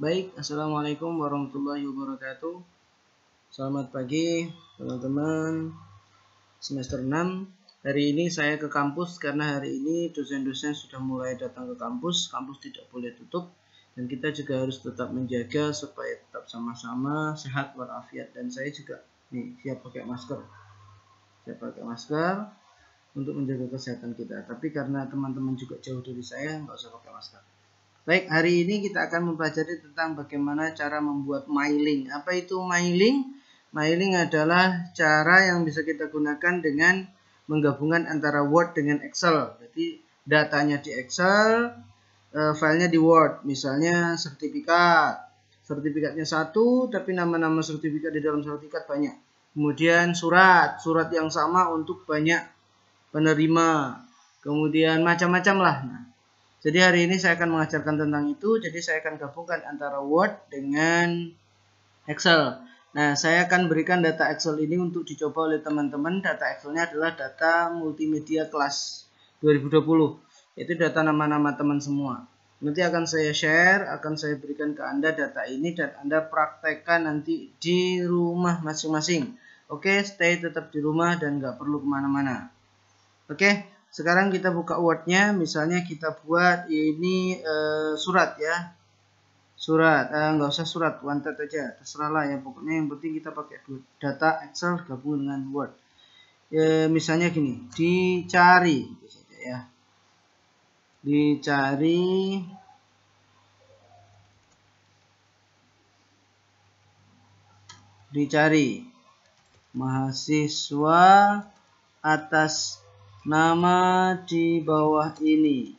Baik, assalamualaikum warahmatullahi wabarakatuh. Selamat pagi teman-teman semester 6. Hari ini saya ke kampus karena hari ini dosen-dosen sudah mulai datang ke kampus. Kampus tidak boleh tutup dan kita juga harus tetap menjaga supaya tetap sama-sama sehat walafiat. Dan saya juga siap pakai masker. Untuk menjaga kesehatan kita. Tapi karena teman-teman juga jauh dari saya, nggak usah pakai masker. Baik, hari ini kita akan mempelajari tentang bagaimana cara membuat mailing. Apa itu mailing? Mailing adalah cara yang bisa kita gunakan dengan menggabungkan antara Word dengan Excel. Jadi datanya di Excel, filenya di Word. Misalnya sertifikat. Sertifikatnya satu, tapi nama-nama sertifikat di dalam sertifikat banyak. Kemudian surat yang sama untuk banyak penerima. Kemudian macam-macam lah. Jadi hari ini saya akan mengajarkan tentang itu. Jadi saya akan gabungkan antara Word dengan Excel. Nah, saya akan berikan data Excel ini untuk dicoba oleh teman-teman. Data Excelnya adalah data multimedia kelas 2020. Itu data nama-nama teman semua. Nanti akan saya share, akan saya berikan ke Anda data ini dan Anda praktekkan nanti di rumah masing-masing. Oke, stay tetap di rumah dan nggak perlu kemana-mana. Oke. Sekarang kita buka Word-nya, misalnya kita buat ini surat ya. Surat, nggak usah surat, one text aja, terserah lah ya. Pokoknya yang penting kita pakai data Excel gabung dengan Word. Misalnya gini, dicari, ya. Dicari mahasiswa atas nama di bawah ini.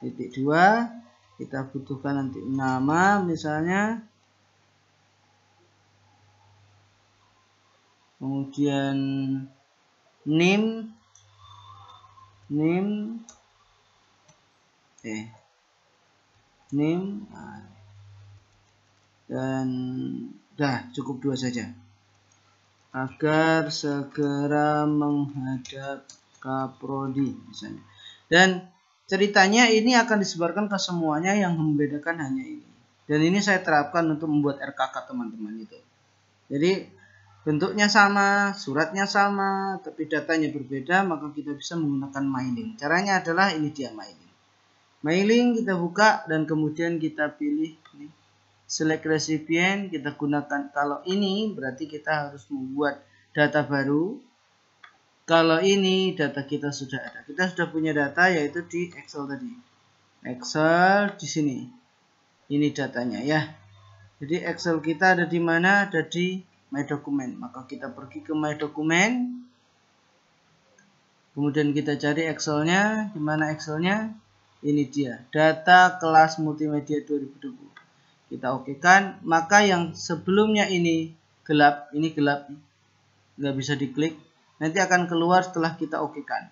Titik 2, kita butuhkan nanti nama misalnya. Kemudian name dan cukup 2 saja. Agar segera menghadap Kaprodi misalnya. Dan ceritanya ini akan disebarkan ke semuanya, yang membedakan hanya ini. Dan ini saya terapkan untuk membuat RKK teman-teman itu. Jadi bentuknya sama, suratnya sama, tapi datanya berbeda, maka kita bisa menggunakan mailing. Caranya adalah ini dia mailing. Mailing kita buka dan kemudian kita pilih ini, select recipient, kita gunakan. Kalau ini berarti kita harus membuat data baru. Kalau ini data kita sudah ada. Kita sudah punya data yaitu di Excel tadi. Excel di sini. Ini datanya ya. Jadi Excel kita ada di mana? Ada di My Document. Maka kita pergi ke My Document. Kemudian kita cari Excelnya. Di mana Excelnya? Ini dia. Data kelas multimedia 2020. Kita okekan. Maka yang sebelumnya ini gelap. Ini gelap. Nggak bisa diklik. Nanti akan keluar setelah kita okekan.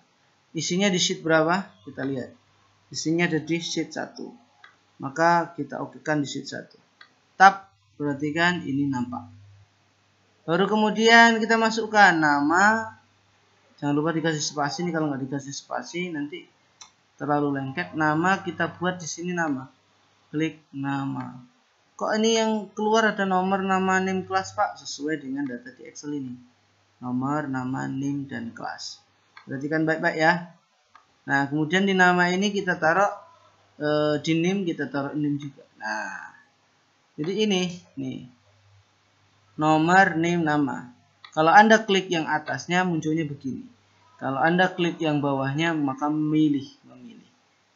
Isinya di sheet berapa? Kita lihat. Isinya ada di sheet 1. Maka kita okekan di sheet 1. Tab, perhatikan ini nampak. Baru kemudian kita masukkan nama. Jangan lupa dikasih spasi nih, kalau nggak dikasih spasi nanti terlalu lengket. Nama kita buat di sini nama. Klik nama. Kok ini yang keluar ada nomor, nama, name, kelas Pak? Sesuai dengan data di Excel ini. Nomor, nama, name, dan kelas. Perhatikan baik-baik ya. Nah, kemudian di nama ini kita taruh di name kita taruh name juga. Nah, jadi ini nih nomor, name, nama. Kalau Anda klik yang atasnya munculnya begini. Kalau Anda klik yang bawahnya maka memilih.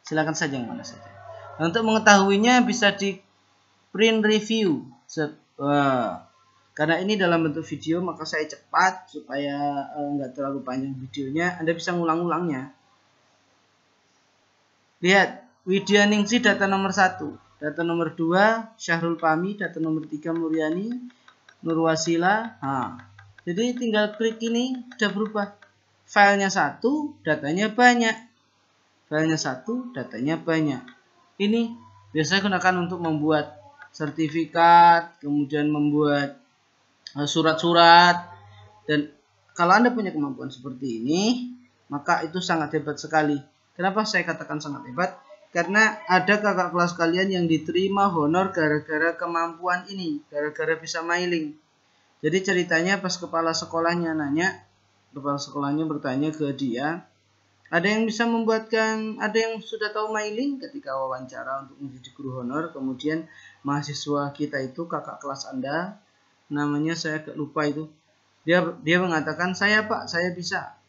Silakan saja yang mana saja. Nah, untuk mengetahuinya bisa di print review. Karena ini dalam bentuk video maka saya cepat supaya nggak terlalu panjang videonya. Anda bisa ngulang-ulangnya. Lihat, Widyaningsih data nomor 1, data nomor 2 Syahrul Fahmi, data nomor 3 Muryani Nurwasila. Jadi tinggal klik ini sudah berubah. Filenya 1, datanya banyak. Ini biasanya gunakan untuk membuat sertifikat, kemudian membuat surat-surat. Dan kalau Anda punya kemampuan seperti ini, maka itu sangat hebat sekali. Kenapa saya katakan sangat hebat? karena ada kakak kelas kalian yang diterima honor gara-gara kemampuan ini, gara-gara bisa mailing. Jadi ceritanya pas kepala sekolahnya nanya, kepala sekolahnya bertanya ke dia, ada yang bisa membuatkan, ada yang sudah tahu mailing ketika wawancara untuk menjadi guru honor. Kemudian mahasiswa kita itu, kakak kelas Anda, namanya saya lupa itu, dia mengatakan, saya Pak, saya bisa.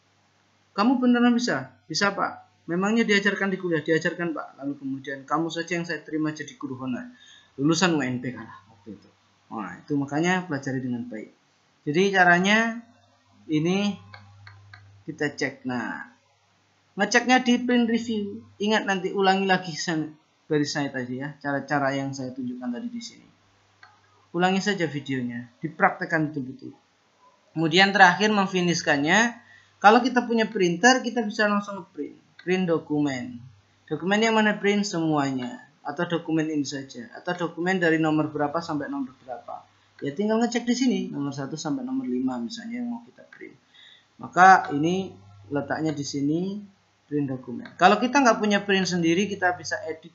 Kamu beneran bisa? Bisa Pak. Memangnya diajarkan di kuliah? Diajarkan Pak. Lalu kemudian kamu saja yang saya terima jadi guru honor. Lulusan UNP kalah waktu itu. Nah, itu makanya pelajari dengan baik. Jadi caranya ini kita cek. Nah, ngeceknya di print review. Ingat nanti ulangi lagi dari saya tadi ya, cara-cara yang saya tunjukkan tadi di sini. Ulangi saja videonya, dipraktekkan betul-betul. Kemudian terakhir memfinishkannya. Kalau kita punya printer, kita bisa langsung print dokumen. Dokumen yang mana print semuanya, atau dokumen ini saja, atau dokumen dari nomor berapa sampai nomor berapa. Ya tinggal ngecek di sini nomor 1 sampai nomor 5 misalnya yang mau kita print. Maka ini letaknya di sini print dokumen. Kalau kita nggak punya print sendiri, kita bisa edit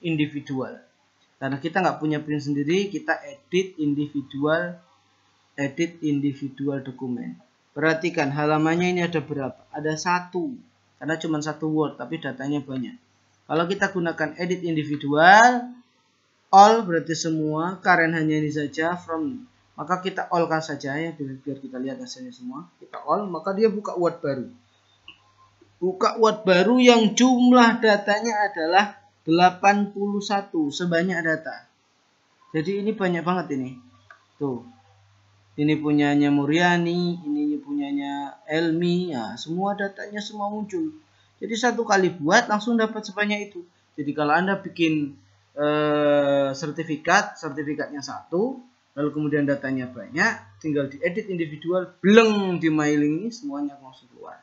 individual. Karena kita nggak punya print sendiri, kita edit individual dokumen. Perhatikan halamannya ini ada berapa? Ada 1. Karena cuma 1 word, tapi datanya banyak. Kalau kita gunakan edit individual, all berarti semua, current hanya ini saja, from. Maka kita all kan saja ya, biar kita lihat hasilnya semua. Kita all, maka dia buka word baru. Buka word baru yang jumlah datanya adalah 81, sebanyak data. Jadi ini banyak banget ini. Tuh. Ini punyanya Muriani, ini punyanya Elmi, ya semua datanya semua muncul. Jadi satu kali buat langsung dapat sebanyak itu. Jadi kalau Anda bikin sertifikatnya 1, lalu kemudian datanya banyak, tinggal diedit individual, bleng di mailing ini semuanya langsung keluar.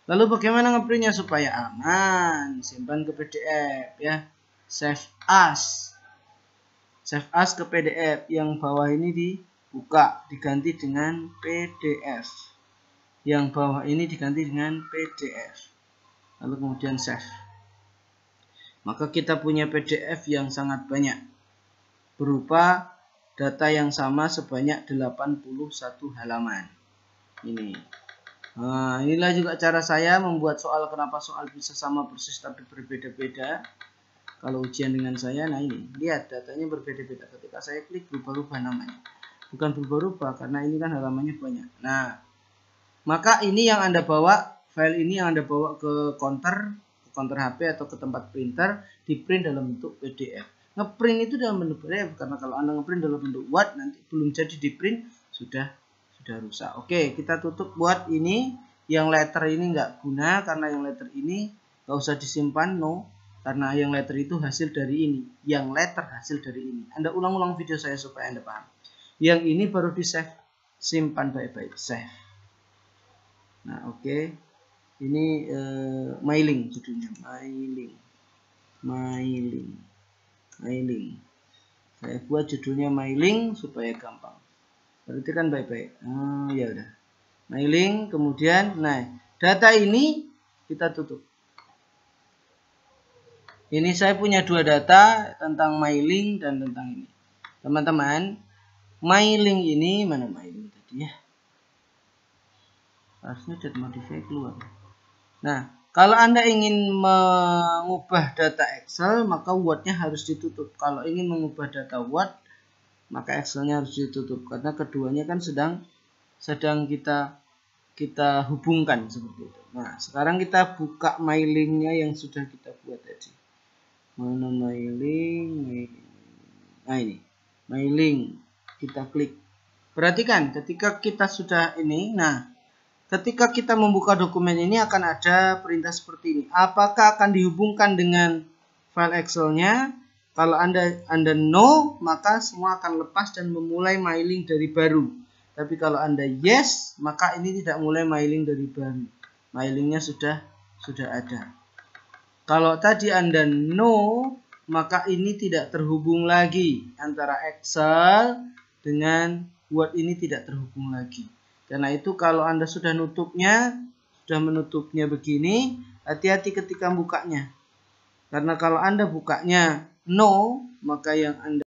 Lalu bagaimana ngeprintnya supaya aman? Simpan ke PDF ya. Save as ke PDF, yang bawah ini dibuka, diganti dengan PDF. Yang bawah ini diganti dengan PDF. Lalu kemudian save. Maka kita punya PDF yang sangat banyak, berupa data yang sama sebanyak 81 halaman. Ini. Nah, inilah juga cara saya membuat soal. Kenapa soal bisa sama persis tapi berbeda-beda. Kalau ujian dengan saya, nah ini, lihat datanya berbeda-beda. Ketika saya klik berubah-ubah namanya. Bukan berubah-ubah karena ini kan halamannya banyak. Nah, maka ini yang Anda bawa, file ini yang Anda bawa ke counter HP atau ke tempat printer, di print dalam bentuk PDF. Ngeprint itu dalam bentuk PDF karena kalau Anda ngeprint dalam bentuk Word nanti belum jadi di print sudah rusak. Oke, kita tutup buat ini. Yang letter ini nggak guna karena yang letter ini nggak usah disimpan, no. Karena yang letter itu hasil dari ini. Yang letter hasil dari ini. Anda ulang-ulang video saya supaya Anda paham. Yang ini baru di save. Simpan baik-baik. Save. Nah, oke. Ini mailing judulnya. Mailing. Saya buat judulnya mailing supaya gampang. Perhatikan baik-baik. Ya udah. Mailing, kemudian, nah, data ini kita tutup. Ini saya punya 2 data tentang mailing dan tentang ini. Teman-teman, mailing ini, mana mailing tadi ya? Harusnya data modify keluar. Nah, kalau Anda ingin mengubah data Excel, maka Word-nya harus ditutup. Kalau ingin mengubah data Word, maka Excel-nya harus ditutup. Karena keduanya kan sedang kita hubungkan seperti itu. Nah, sekarang kita buka mailingnya yang sudah kita buat tadi. Mana mailing? Nah ini, mailing. Kita klik. Perhatikan, ketika kita sudah ini, nah, ketika kita membuka dokumen ini akan ada perintah seperti ini. Apakah akan dihubungkan dengan file Excel-nya? Kalau Anda no, maka semua akan lepas dan memulai mailing dari baru. Tapi kalau Anda yes, maka ini tidak mulai mailing dari baru. Mailingnya sudah ada. Kalau tadi Anda no, maka ini tidak terhubung lagi. Antara Excel dengan Word ini tidak terhubung lagi. Karena itu kalau Anda sudah menutupnya begini, hati-hati ketika bukanya. Karena kalau Anda bukanya no, maka yang Anda